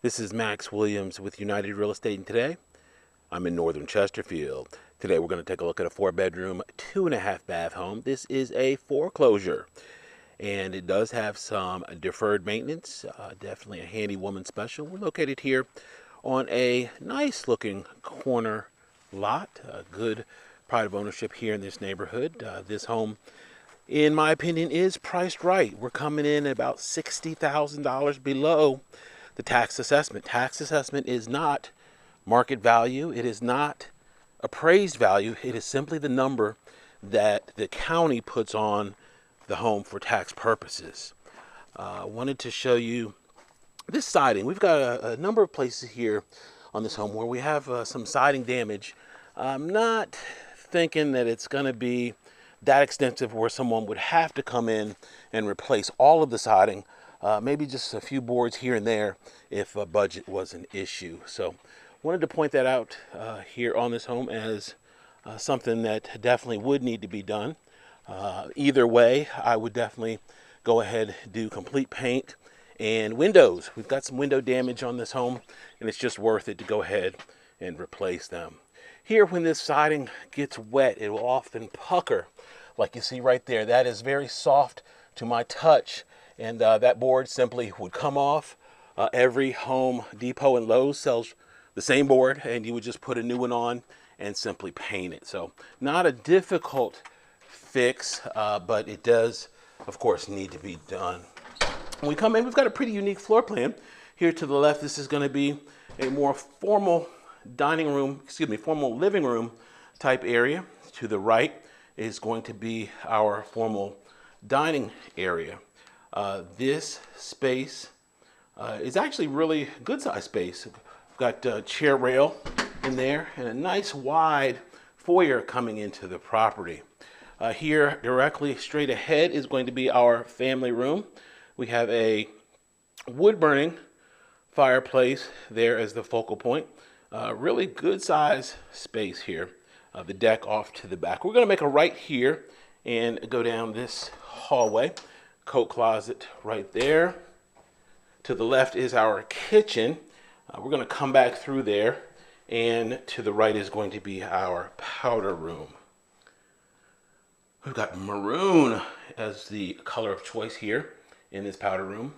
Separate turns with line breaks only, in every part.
This is Max Williams with United Real Estate, and today I'm in northern Chesterfield. Today we're going to take a look at a 4-bedroom, 2.5-bath home. This is a foreclosure, and it does have some deferred maintenance, definitely a Handywoman special. We're located here on a nice looking corner lot, a good pride of ownership here in this neighborhood. This home, in my opinion, is priced right. We're coming in at about $60,000 below the tax assessment. Tax assessment is not market value. It is not appraised value. It is simply the number that the county puts on the home for tax purposes. I wanted to show you this siding. We've got a number of places here on this home where we have some siding damage. I'm not thinking that it's going to be that extensive where someone would have to come in and replace all of the siding. Maybe just a few boards here and there if a budget was an issue. So wanted to point that out here on this home as something that definitely would need to be done. Either way, I would definitely go ahead and do complete paint and windows. We've got some window damage on this home, and it's just worth it to go ahead and replace them. Here, when this siding gets wet, it will often pucker, like you see right there. That is very soft to my touch, and that board simply would come off. Every Home Depot and Lowe's sells the same board, and you would just put a new one on and simply paint it. So not a difficult fix, but it does, of course, need to be done. When we come in, we've got a pretty unique floor plan. Here to the left, this is going to be a more formal formal living room type area. To the right is going to be our formal dining area. This space is actually really good size space. We've got a chair rail in there and a nice wide foyer coming into the property. Here directly straight ahead is going to be our family room. We have a wood burning fireplace there as the focal point. Really good size space here. The deck off to the back. We're going to make a right here and go down this hallway. Coat closet right there. To the left is our kitchen. We're going to come back through there, and to the right is going to be our powder room. We've got maroon as the color of choice here in this powder room.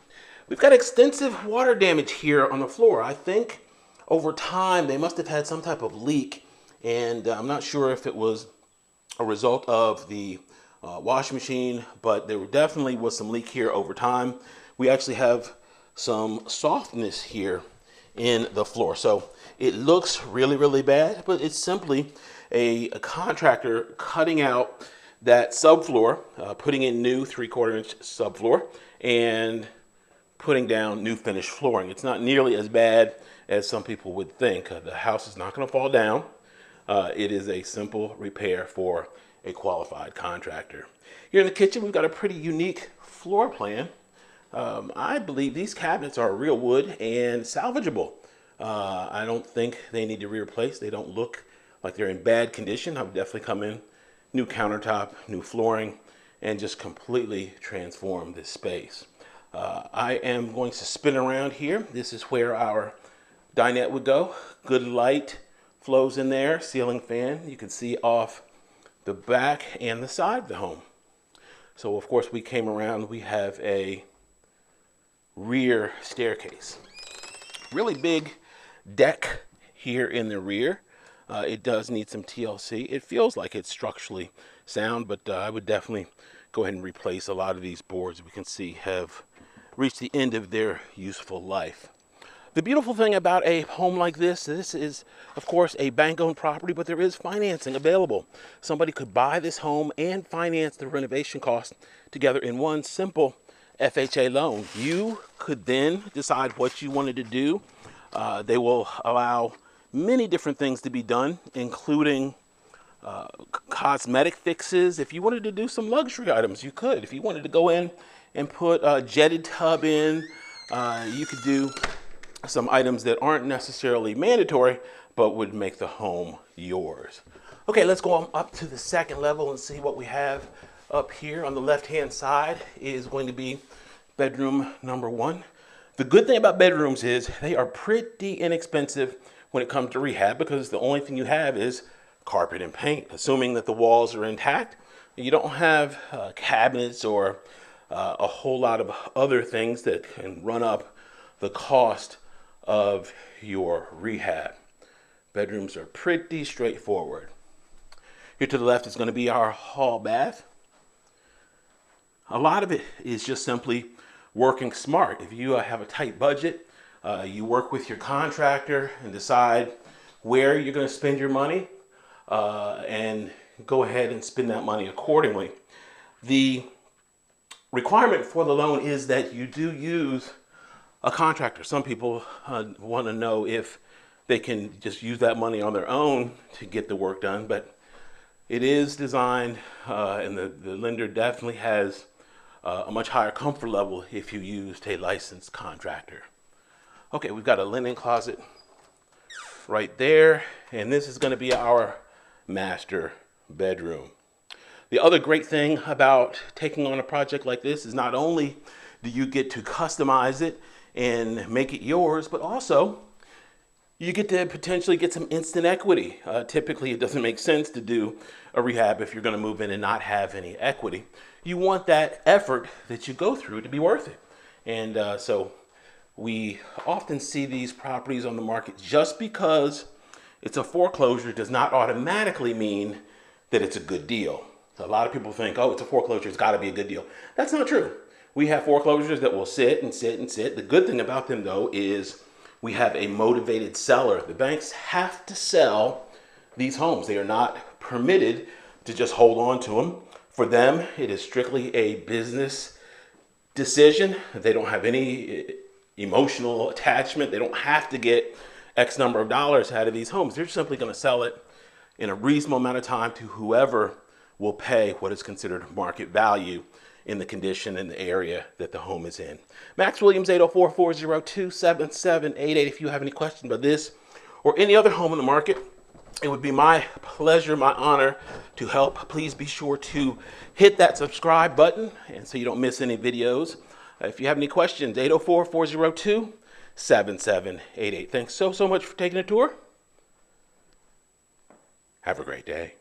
We've got extensive water damage here on the floor. I think over time they must have had some type of leak, and I'm not sure if it was a result of the washing machine, but there definitely was some leak here over time. We actually have some softness here in the floor, so it looks really, really bad, but it's simply a contractor cutting out that subfloor, putting in new 3/4 inch subfloor, and putting down new finished flooring. It's not nearly as bad as some people would think. The house is not going to fall down. It is a simple repair for a qualified contractor. Here in the kitchen, we've got a pretty unique floor plan. I believe these cabinets are real wood and salvageable. I don't think they need to be replaced. They don't look like they're in bad condition. I would definitely come in, new countertop, new flooring, and just completely transform this space. I am going to spin around here. This is where our dinette would go. Good light flows in there, ceiling fan. You can see off the back and the side of the home. So of course we came around, we have a rear staircase. Really big deck here in the rear. It does need some TLC. It feels like it's structurally sound, but I would definitely go ahead and replace a lot of these boards we can see have reached the end of their useful life. The beautiful thing about a home like this is, of course, a bank-owned property, but there is financing available. Somebody could buy this home and finance the renovation costs together in one simple FHA loan. You could then decide what you wanted to do. They will allow many different things to be done, including cosmetic fixes. If you wanted to do some luxury items, you could. If you wanted to go in and put a jetted tub in, you could do some items that aren't necessarily mandatory, but would make the home yours. Okay, let's go on up to the second level and see what we have up here. On the left-hand side is going to be bedroom number one. The good thing about bedrooms is they are pretty inexpensive when it comes to rehab because the only thing you have is carpet and paint, assuming that the walls are intact. You don't have cabinets or a whole lot of other things that can run up the cost of your rehab. Bedrooms are pretty straightforward. Here to the left is going to be our hall bath. A lot of it is just simply working smart. If you have a tight budget, you work with your contractor and decide where you're going to spend your money and go ahead and spend that money accordingly. The requirement for the loan is that you do use a contractor. Some people want to know if they can just use that money on their own to get the work done, but it is designed and the lender definitely has a much higher comfort level if you used a licensed contractor. Okay, we've got a linen closet right there, and this is going to be our master bedroom. The other great thing about taking on a project like this is not only do you get to customize it and make it yours, but also you get to potentially get some instant equity. Typically, it doesn't make sense to do a rehab if you're going to move in and not have any equity. You want that effort that you go through to be worth it. And so we often see these properties on the market. Just because it's a foreclosure does not automatically mean that it's a good deal. A lot of people think, oh, it's a foreclosure, it's got to be a good deal. That's not true. We have foreclosures that will sit and sit and sit. The good thing about them, though, is we have a motivated seller. The banks have to sell these homes. They are not permitted to just hold on to them. For them, it is strictly a business decision. They don't have any emotional attachment. They don't have to get X number of dollars out of these homes. They're simply going to sell it in a reasonable amount of time to whoever will pay what is considered market value in the condition and the area that the home is in. Max Williams, 804-402-7788. If you have any questions about this or any other home in the market, it would be my pleasure, my honor to help. Please be sure to hit that subscribe button and so you don't miss any videos. If you have any questions, 804-402-7788. Thanks so much for taking a tour. Have a great day.